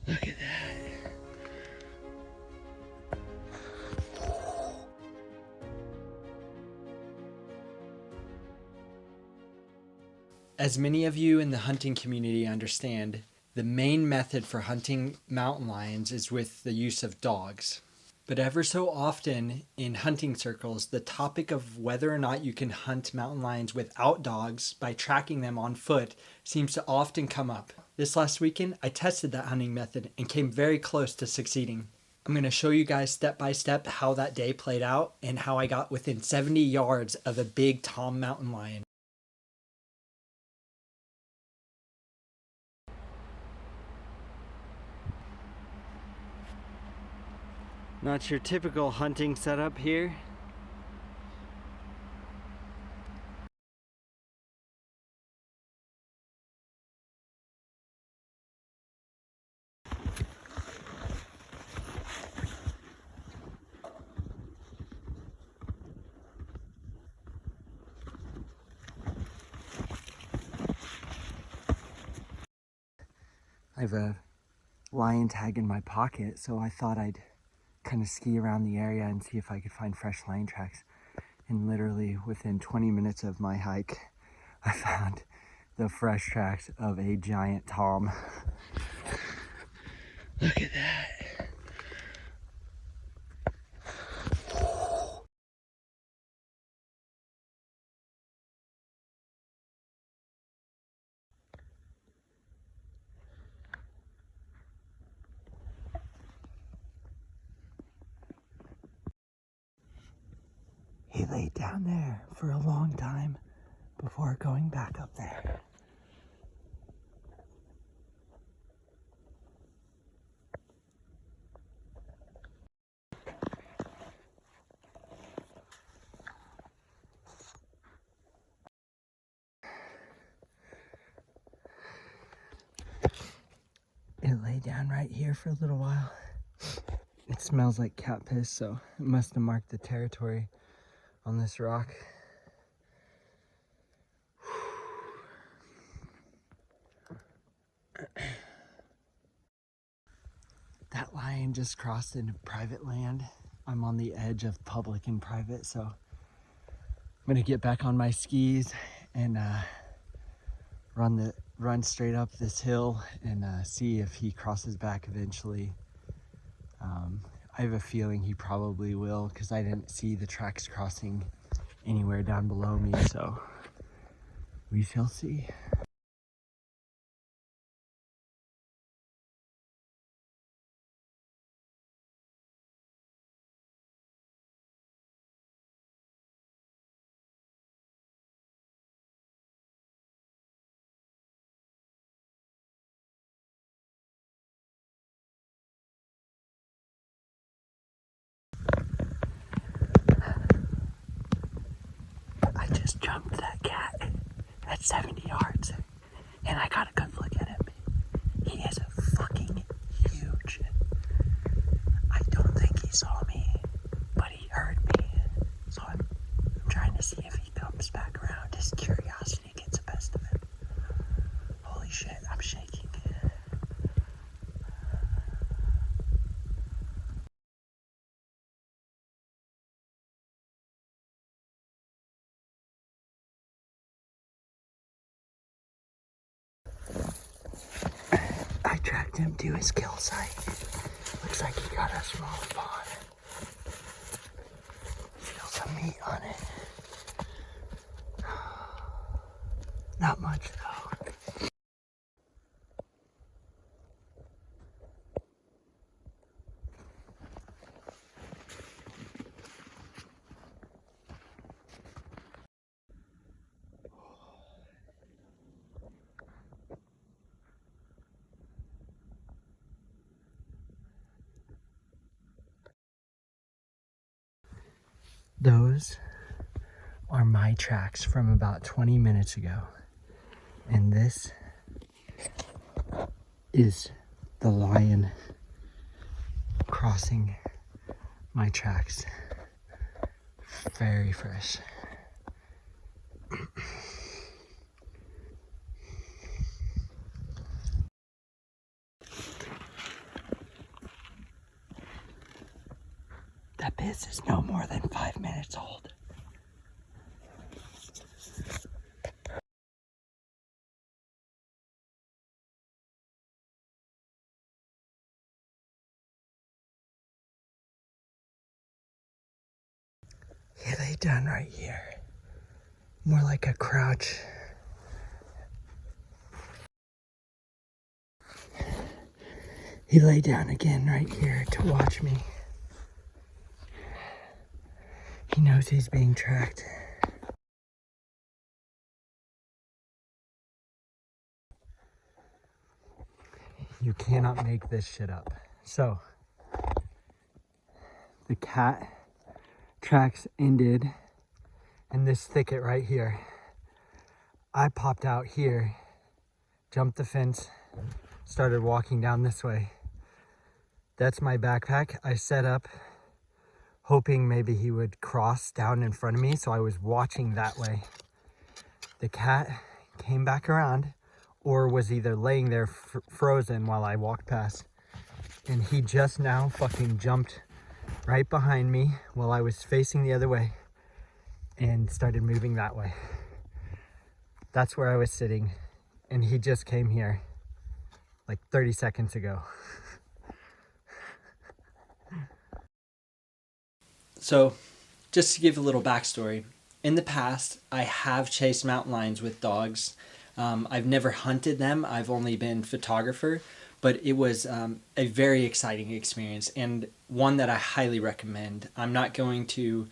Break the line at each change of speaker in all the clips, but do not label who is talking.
Look at that. As many of you in the hunting community understand, the main method for hunting mountain lions is with the use of dogs. But ever so often in hunting circles, the topic of whether or not you can hunt mountain lions without dogs by tracking them on foot seems to often come up. This last weekend, I tested that hunting method and came very close to succeeding. I'm going to show you guys step by step how that day played out and how I got within 70 yards of a big tom mountain lion. Not your typical hunting setup here. I have a lion tag in my pocket, so I thought I'd kind of ski around the area and see if I could find fresh lion tracks. And literally within 20 minutes of my hike, I found the fresh tracks of a giant tom. Look at that. He laid down there for a long time before going back up there. It lay down right here for a little while. It smells like cat piss, so it must have marked the territory on this rock. That lion just crossed into private land. I'm on the edge of public and private, so I'm gonna get back on my skis and run straight up this hill and see if he crosses back eventually. I have a feeling he probably will because I didn't see the tracks crossing anywhere down below me, so we shall see. I just jumped that cat at 70 yards and I got a good look at him. He is fucking huge. I don't think he saw me, but he heard me. So I'm trying to see if he comes back around. His curiosity gets the best of him. Holy shit, I'm shaking. I tracked him to his kill site. Looks like he got a small spawn. Feel some meat on it. Not much though. Those are my tracks from about 20 minutes ago. And this is the lion crossing my tracks. Very fresh. This is no more than 5 minutes old. He lay down right here. More like a crouch. He lay down again right here to watch me. He knows he's being tracked. You cannot make this shit up. So, the cat tracks ended in this thicket right here. I popped out here, jumped the fence, started walking down this way. That's my backpack. I set up hoping maybe he would cross down in front of me, so I was watching that way. The cat came back around or was either laying there frozen while I walked past, and he just now fucking jumped right behind me while I was facing the other way and started moving that way. That's where I was sitting, and he just came here like 30 seconds ago. So, just to give a little backstory, in the past, I have chased mountain lions with dogs. I've never hunted them. I've only been photographer, but it was a very exciting experience and one that I highly recommend. I'm not going to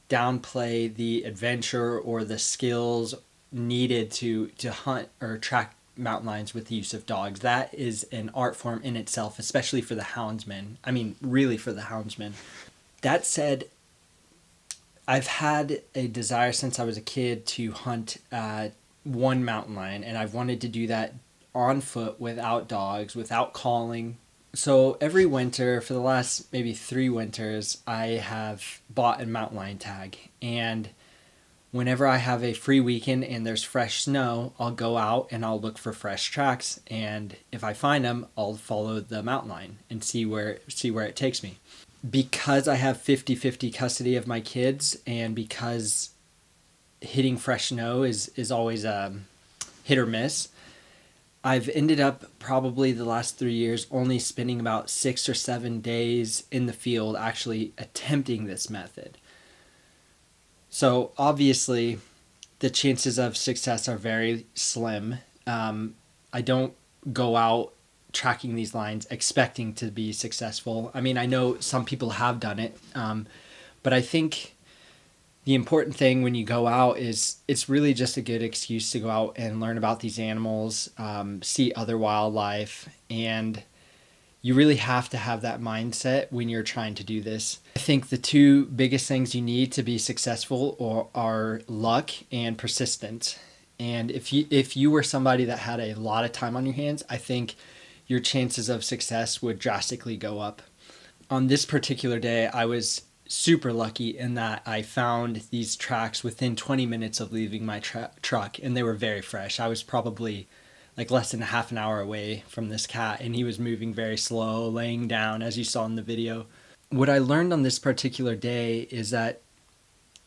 downplay the adventure or the skills needed to hunt or track mountain lions with the use of dogs. That is an art form in itself, especially for the houndsman. I mean, really for the houndsman. That said, I've had a desire since I was a kid to hunt one mountain lion, and I've wanted to do that on foot without dogs, without calling. So every winter, for the last maybe 3 winters, I have bought a mountain lion tag. And whenever I have a free weekend and there's fresh snow, I'll go out and I'll look for fresh tracks. And if I find them, I'll follow the mountain lion and see where it takes me. Because I have 50-50 custody of my kids, and because hitting fresh snow is always a hit or miss, I've ended up probably the last 3 years only spending about 6 or 7 days in the field actually attempting this method. So obviously the chances of success are very slim. I don't go out tracking these lines expecting to be successful. I mean, I know some people have done it, but I think the important thing when you go out is it's really just a good excuse to go out and learn about these animals, see other wildlife, and you really have to have that mindset when you're trying to do this. I think the 2 biggest things you need to be successful are luck and persistence. And if you were somebody that had a lot of time on your hands, I think your chances of success would drastically go up. On this particular day, I was super lucky in that I found these tracks within 20 minutes of leaving my truck, and they were very fresh. I was probably like less than a half an hour away from this cat, and he was moving very slow, laying down, as you saw in the video. What I learned on this particular day is that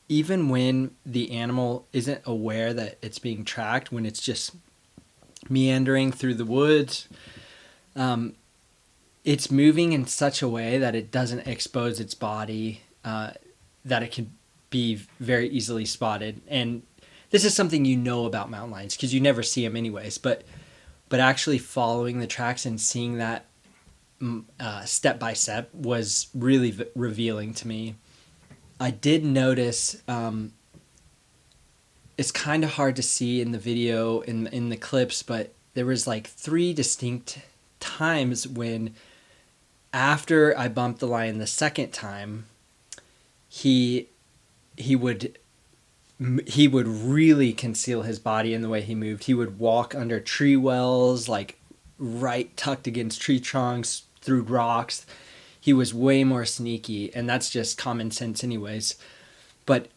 even when the animal isn't aware that it's being tracked, when it's just meandering through the woods, it's moving in such a way that it doesn't expose its body, that it can be very easily spotted. And this is something you know about mountain lions because you never see them anyways. But actually following the tracks and seeing that step by step was really revealing to me. I did notice it's kind of hard to see in the video, in the clips, but there was like 3 distinct times when, after I bumped the lion the second time, he would really conceal his body in the way he moved. He would walk under tree wells, like right tucked against tree trunks, through rocks. He was way more sneaky, and that's just common sense anyways. But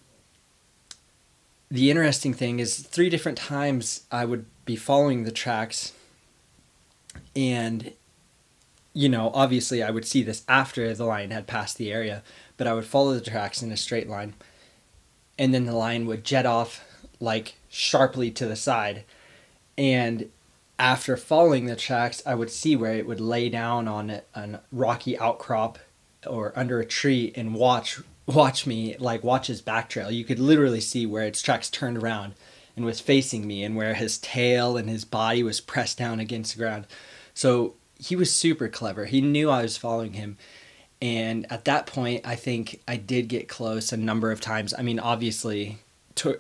the interesting thing is 3 different times I would be following the tracks, and obviously I would see this after the lion had passed the area, but I would follow the tracks in a straight line, and then the line would jet off like sharply to the side. And after following the tracks, I would see where it would lay down on a rocky outcrop or under a tree and watch me, like watch his back trail. You could literally see where its tracks turned around and was facing me, and where his tail and his body was pressed down against the ground. So he was super clever. He knew I was following him. And at that point, I think I did get close a number of times. I mean, obviously,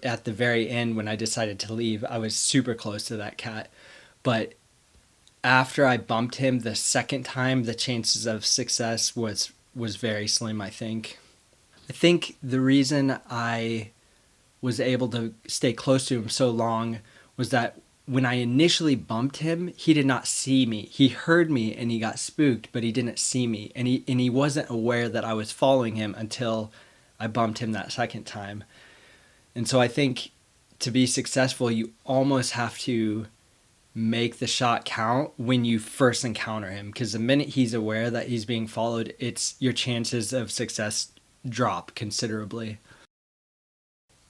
at the very end when I decided to leave, I was super close to that cat. But after I bumped him the second time, the chances of success was very slim, I think. I think the reason I was able to stay close to him so long was that when I initially bumped him, he did not see me. He heard me and he got spooked, but he didn't see me. And he wasn't aware that I was following him until I bumped him that second time. And so I think to be successful, you almost have to make the shot count when you first encounter him, because the minute he's aware that he's being followed, it's your chances of success drop considerably.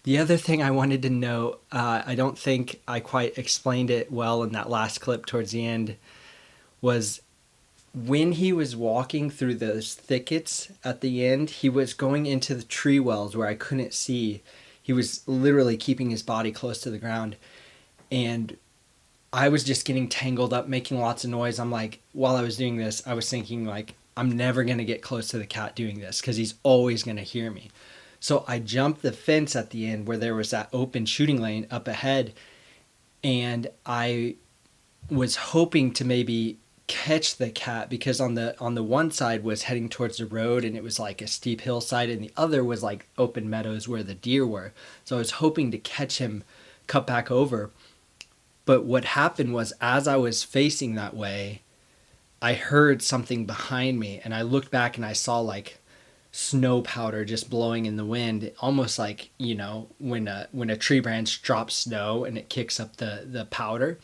The other thing I wanted to note, I don't think I quite explained it well in that last clip towards the end, was when he was walking through those thickets at the end, he was going into the tree wells where I couldn't see. He was literally keeping his body close to the ground. And I was just getting tangled up, making lots of noise. I'm like, while I was doing this, I was thinking like, I'm never going to get close to the cat doing this because he's always going to hear me. So I jumped the fence at the end where there was that open shooting lane up ahead. And I was hoping to maybe catch the cat, because on the one side was heading towards the road and it was like a steep hillside, and the other was like open meadows where the deer were. So I was hoping to catch him, cut back over. But what happened was, as I was facing that way, I heard something behind me, and I looked back and I saw like snow powder just blowing in the wind, almost like, you know, when a tree branch drops snow and it kicks up the powder.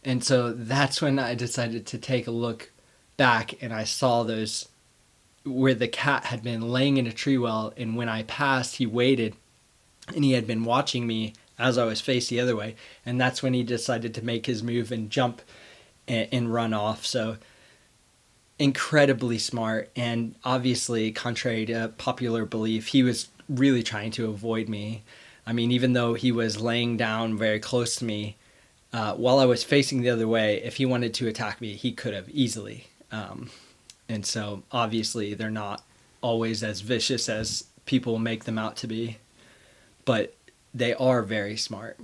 And so that's when I decided to take a look back, and I saw those where the cat had been laying in a tree well, and when I passed, he waited and he had been watching me as I was faced the other way, and that's when he decided to make his move and jump and run off. So incredibly smart, and obviously, contrary to popular belief, he was really trying to avoid me. I mean, even though he was laying down very close to me, while I was facing the other way, if he wanted to attack me, he could have easily. And so obviously they're not always as vicious as people make them out to be, but they are very smart.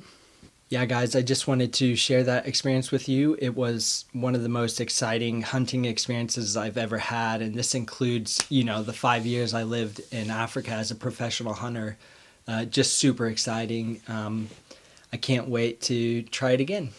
Yeah, guys, I just wanted to share that experience with you. It was one of the most exciting hunting experiences I've ever had, and this includes, you know, the 5 years I lived in Africa as a professional hunter. Just super exciting. I can't wait to try it again.